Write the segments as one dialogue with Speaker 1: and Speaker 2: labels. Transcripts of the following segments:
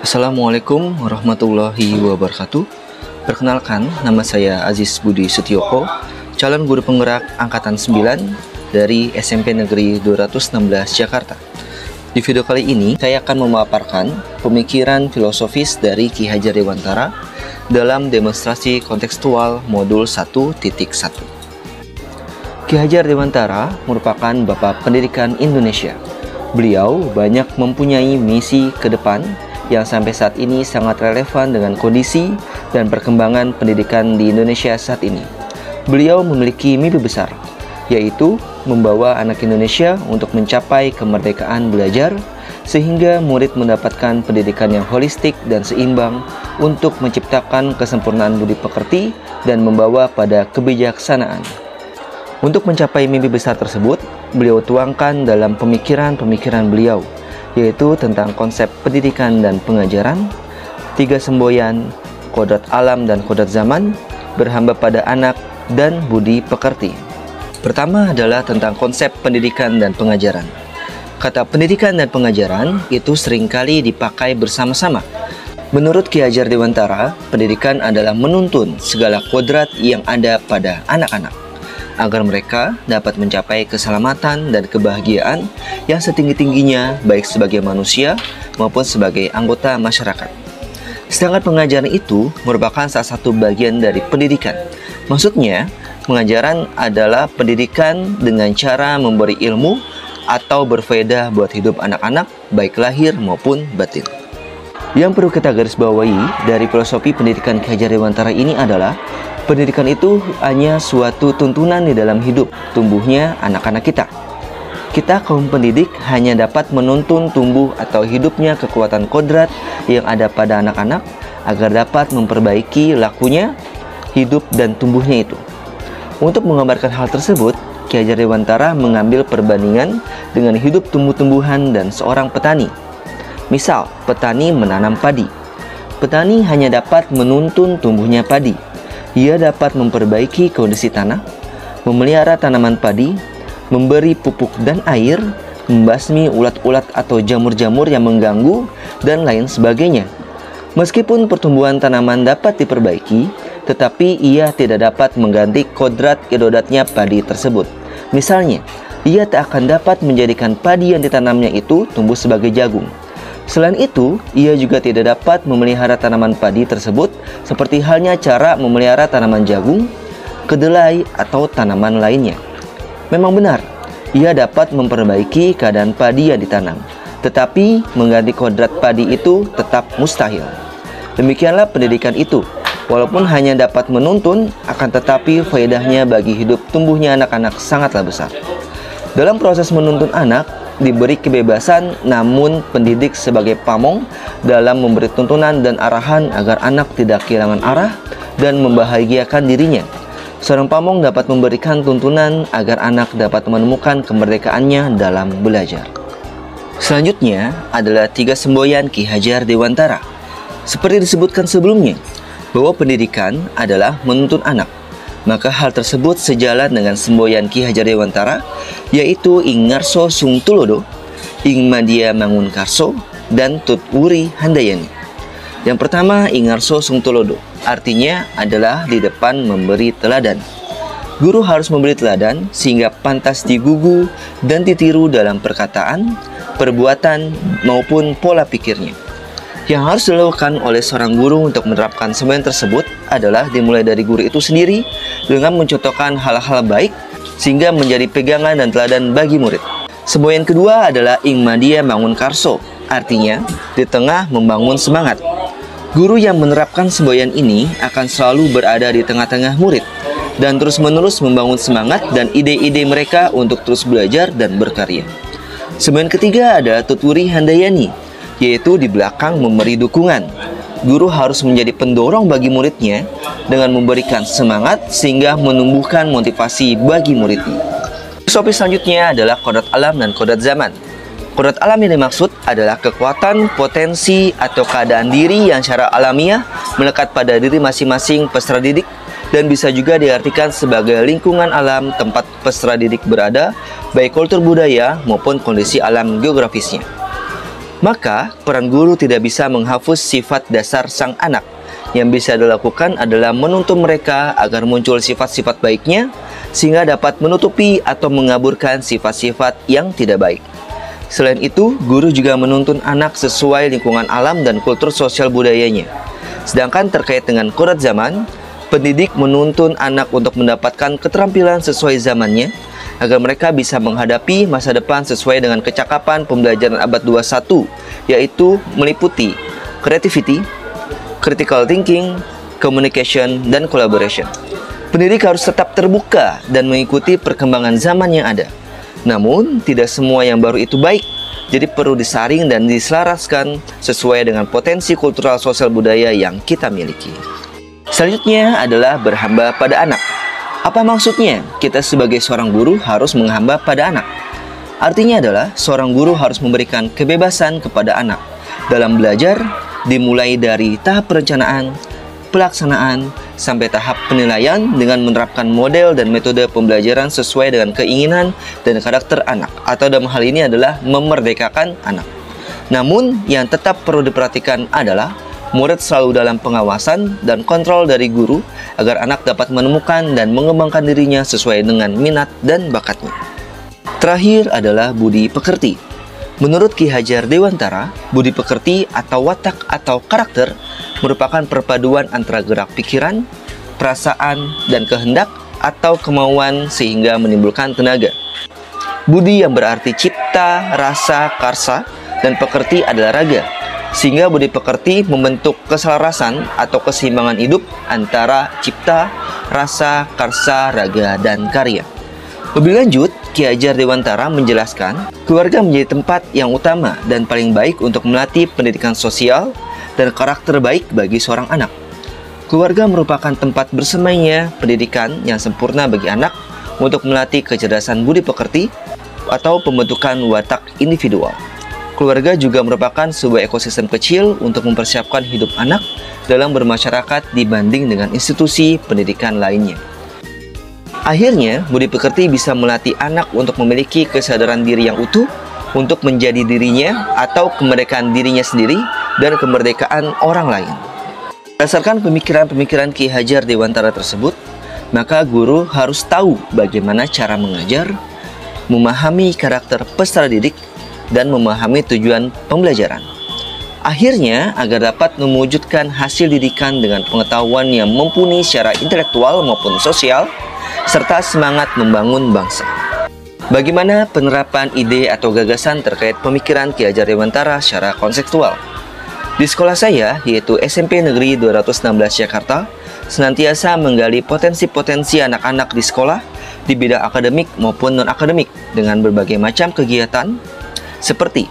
Speaker 1: Assalamualaikum warahmatullahi wabarakatuh. Perkenalkan, nama saya Aziz Budi Setioko, calon guru penggerak Angkatan 9 dari SMP Negeri 216 Jakarta. Di video kali ini, saya akan memaparkan pemikiran filosofis dari Ki Hajar Dewantara dalam demonstrasi kontekstual modul 1.1. Ki Hajar Dewantara merupakan Bapak Pendidikan Indonesia. Beliau banyak mempunyai misi ke depan yang sampai saat ini sangat relevan dengan kondisi dan perkembangan pendidikan di Indonesia saat ini. Beliau memiliki mimpi besar, yaitu membawa anak Indonesia untuk mencapai kemerdekaan belajar, sehingga murid mendapatkan pendidikan yang holistik dan seimbang untuk menciptakan kesempurnaan budi pekerti dan membawa pada kebijaksanaan. Untuk mencapai mimpi besar tersebut, beliau tuangkan dalam pemikiran-pemikiran beliau, yaitu tentang konsep pendidikan dan pengajaran, 3 semboyan, kodrat alam dan kodrat zaman, berhamba pada anak, dan budi pekerti. Pertama adalah tentang konsep pendidikan dan pengajaran. Kata pendidikan dan pengajaran itu seringkali dipakai bersama-sama. Menurut Ki Hajar Dewantara, pendidikan adalah menuntun segala kodrat yang ada pada anak-anak, agar mereka dapat mencapai keselamatan dan kebahagiaan yang setinggi-tingginya baik sebagai manusia maupun sebagai anggota masyarakat. Sedangkan pengajaran itu merupakan salah satu bagian dari pendidikan. Maksudnya, pengajaran adalah pendidikan dengan cara memberi ilmu atau berfaedah buat hidup anak-anak baik lahir maupun batin. Yang perlu kita garis bawahi dari filosofi pendidikan Ki Hajar Dewantara ini adalah pendidikan itu hanya suatu tuntunan di dalam hidup tumbuhnya anak-anak kita. Kita kaum pendidik hanya dapat menuntun tumbuh atau hidupnya kekuatan kodrat yang ada pada anak-anak agar dapat memperbaiki lakunya, hidup dan tumbuhnya itu. Untuk menggambarkan hal tersebut, Ki Hajar Dewantara mengambil perbandingan dengan hidup tumbuh-tumbuhan dan seorang petani. Misal, petani menanam padi. Petani hanya dapat menuntun tumbuhnya padi. Ia dapat memperbaiki kondisi tanah, memelihara tanaman padi, memberi pupuk dan air, membasmi ulat-ulat atau jamur-jamur yang mengganggu, dan lain sebagainya. Meskipun pertumbuhan tanaman dapat diperbaiki, tetapi ia tidak dapat mengganti kodrat-kodratnya padi tersebut. Misalnya, ia tak akan dapat menjadikan padi yang ditanamnya itu tumbuh sebagai jagung. Selain itu, ia juga tidak dapat memelihara tanaman padi tersebut seperti halnya cara memelihara tanaman jagung, kedelai, atau tanaman lainnya. Memang benar, ia dapat memperbaiki keadaan padi yang ditanam, tetapi mengganti kodrat padi itu tetap mustahil. Demikianlah pendidikan itu, walaupun hanya dapat menuntun, akan tetapi faedahnya bagi hidup tumbuhnya anak-anak sangatlah besar. Dalam proses menuntun anak, diberi kebebasan, namun pendidik sebagai pamong dalam memberi tuntunan dan arahan agar anak tidak kehilangan arah dan membahagiakan dirinya. Seorang pamong dapat memberikan tuntunan agar anak dapat menemukan kemerdekaannya dalam belajar. Selanjutnya adalah 3 semboyan Ki Hajar Dewantara. Seperti disebutkan sebelumnya, bahwa pendidikan adalah menuntun anak. Maka hal tersebut sejalan dengan semboyan Ki Hajar Dewantara, yaitu Ing Ngarso Sung Tulodo, Ing Madya Mangun Karso, dan Tut Wuri Handayani. Yang pertama, Ing Ngarso Sung Tulodo, artinya adalah di depan memberi teladan. Guru harus memberi teladan sehingga pantas digugu dan ditiru dalam perkataan, perbuatan, maupun pola pikirnya. Yang harus dilakukan oleh seorang guru untuk menerapkan semboyan tersebut adalah dimulai dari guru itu sendiri dengan mencontohkan hal-hal baik sehingga menjadi pegangan dan teladan bagi murid. Semboyan kedua adalah Ing Madya Mangun Karso, artinya di tengah membangun semangat. Guru yang menerapkan semboyan ini akan selalu berada di tengah-tengah murid dan terus-menerus membangun semangat dan ide-ide mereka untuk terus belajar dan berkarya. Semboyan ketiga adalah Tut Wuri Handayani, yaitu di belakang memberi dukungan. Guru harus menjadi pendorong bagi muridnya dengan memberikan semangat sehingga menumbuhkan motivasi bagi muridnya. Filosofi selanjutnya adalah kodrat alam dan kodrat zaman. Kodrat alam yang dimaksud adalah kekuatan, potensi, atau keadaan diri yang secara alamiah melekat pada diri masing-masing peserta didik dan bisa juga diartikan sebagai lingkungan alam tempat peserta didik berada, baik kultur budaya maupun kondisi alam geografisnya. Maka, peran guru tidak bisa menghapus sifat dasar sang anak. Yang bisa dilakukan adalah menuntun mereka agar muncul sifat-sifat baiknya, sehingga dapat menutupi atau mengaburkan sifat-sifat yang tidak baik. Selain itu, guru juga menuntun anak sesuai lingkungan alam dan kultur sosial budayanya. Sedangkan terkait dengan kodrat zaman, pendidik menuntun anak untuk mendapatkan keterampilan sesuai zamannya, agar mereka bisa menghadapi masa depan sesuai dengan kecakapan pembelajaran abad 21, yaitu meliputi creativity, critical thinking, communication, dan collaboration. Pendidik harus tetap terbuka dan mengikuti perkembangan zaman yang ada. Namun, tidak semua yang baru itu baik, jadi perlu disaring dan diselaraskan sesuai dengan potensi kultural sosial budaya yang kita miliki. Selanjutnya adalah berhamba pada anak. Apa maksudnya? Kita sebagai seorang guru harus menghamba pada anak. Artinya adalah seorang guru harus memberikan kebebasan kepada anak dalam belajar, dimulai dari tahap perencanaan, pelaksanaan, sampai tahap penilaian dengan menerapkan model dan metode pembelajaran sesuai dengan keinginan dan karakter anak, atau dalam hal ini adalah memerdekakan anak. Namun, yang tetap perlu diperhatikan adalah murid selalu dalam pengawasan dan kontrol dari guru agar anak dapat menemukan dan mengembangkan dirinya sesuai dengan minat dan bakatnya. Terakhir adalah budi pekerti. Menurut Ki Hajar Dewantara, budi pekerti atau watak atau karakter merupakan perpaduan antara gerak pikiran, perasaan, dan kehendak atau kemauan sehingga menimbulkan tenaga. Budi yang berarti cipta, rasa, karsa, dan pekerti adalah raga. Sehingga budi pekerti membentuk keselarasan atau keseimbangan hidup antara cipta, rasa, karsa, raga, dan karya. Lebih lanjut, Ki Hajar Dewantara menjelaskan, keluarga menjadi tempat yang utama dan paling baik untuk melatih pendidikan sosial dan karakter baik bagi seorang anak. Keluarga merupakan tempat bersemainya pendidikan yang sempurna bagi anak untuk melatih kecerdasan budi pekerti atau pembentukan watak individual. Keluarga juga merupakan sebuah ekosistem kecil untuk mempersiapkan hidup anak dalam bermasyarakat dibanding dengan institusi pendidikan lainnya. Akhirnya, budi pekerti bisa melatih anak untuk memiliki kesadaran diri yang utuh untuk menjadi dirinya atau kemerdekaan dirinya sendiri dan kemerdekaan orang lain. Berdasarkan pemikiran-pemikiran Ki Hajar Dewantara tersebut, maka guru harus tahu bagaimana cara mengajar, memahami karakter peserta didik, dan memahami tujuan pembelajaran. Akhirnya, agar dapat mewujudkan hasil didikan dengan pengetahuan yang mumpuni secara intelektual maupun sosial, serta semangat membangun bangsa. Bagaimana penerapan ide atau gagasan terkait pemikiran Ki Hajar Dewantara secara konseptual? Di sekolah saya, yaitu SMP Negeri 216 Jakarta, senantiasa menggali potensi-potensi anak-anak di sekolah di bidang akademik maupun non-akademik dengan berbagai macam kegiatan seperti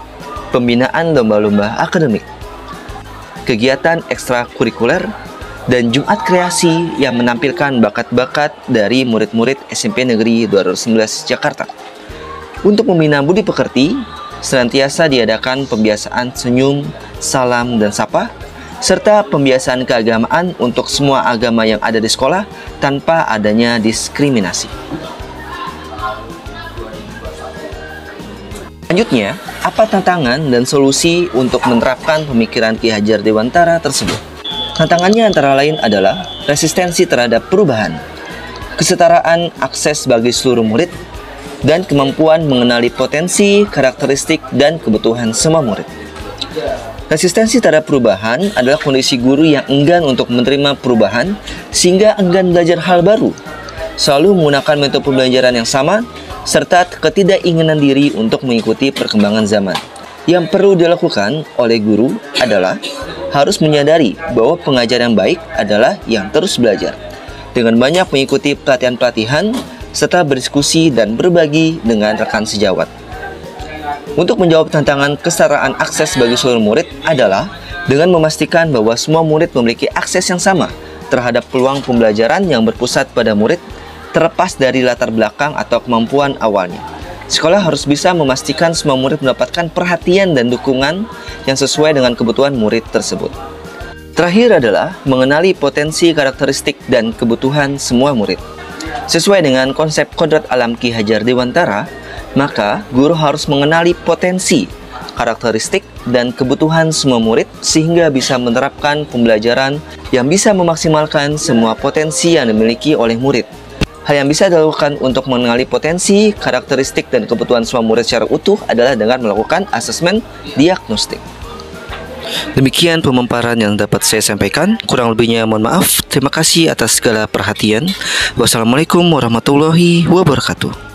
Speaker 1: pembinaan lomba-lomba akademik, kegiatan ekstrakurikuler, dan Jumat Kreasi yang menampilkan bakat-bakat dari murid-murid SMP Negeri 219 Jakarta. Untuk membina budi pekerti, senantiasa diadakan pembiasaan senyum, salam, dan sapa, serta pembiasaan keagamaan untuk semua agama yang ada di sekolah tanpa adanya diskriminasi. Selanjutnya, apa tantangan dan solusi untuk menerapkan pemikiran Ki Hajar Dewantara tersebut? Tantangannya antara lain adalah resistensi terhadap perubahan, kesetaraan akses bagi seluruh murid, dan kemampuan mengenali potensi, karakteristik, dan kebutuhan semua murid. Resistensi terhadap perubahan adalah kondisi guru yang enggan untuk menerima perubahan sehingga enggan belajar hal baru, selalu menggunakan metode pembelajaran yang sama, serta ketidakinginan diri untuk mengikuti perkembangan zaman. Yang perlu dilakukan oleh guru adalah harus menyadari bahwa pengajar yang baik adalah yang terus belajar, dengan banyak mengikuti pelatihan-pelatihan, serta berdiskusi dan berbagi dengan rekan sejawat. Untuk menjawab tantangan kesetaraan akses bagi seluruh murid adalah dengan memastikan bahwa semua murid memiliki akses yang sama terhadap peluang pembelajaran yang berpusat pada murid, terlepas dari latar belakang atau kemampuan awalnya. Sekolah harus bisa memastikan semua murid mendapatkan perhatian dan dukungan yang sesuai dengan kebutuhan murid tersebut. Terakhir adalah mengenali potensi, karakteristik, dan kebutuhan semua murid. Sesuai dengan konsep kodrat alam Ki Hajar Dewantara, maka guru harus mengenali potensi, karakteristik, dan kebutuhan semua murid sehingga bisa menerapkan pembelajaran yang bisa memaksimalkan semua potensi yang dimiliki oleh murid. Hal yang bisa dilakukan untuk mengenali potensi, karakteristik, dan kebutuhan semua murid secara utuh adalah dengan melakukan asesmen diagnostik. Demikian pemaparan yang dapat saya sampaikan. Kurang lebihnya mohon maaf. Terima kasih atas segala perhatian. Wassalamualaikum warahmatullahi wabarakatuh.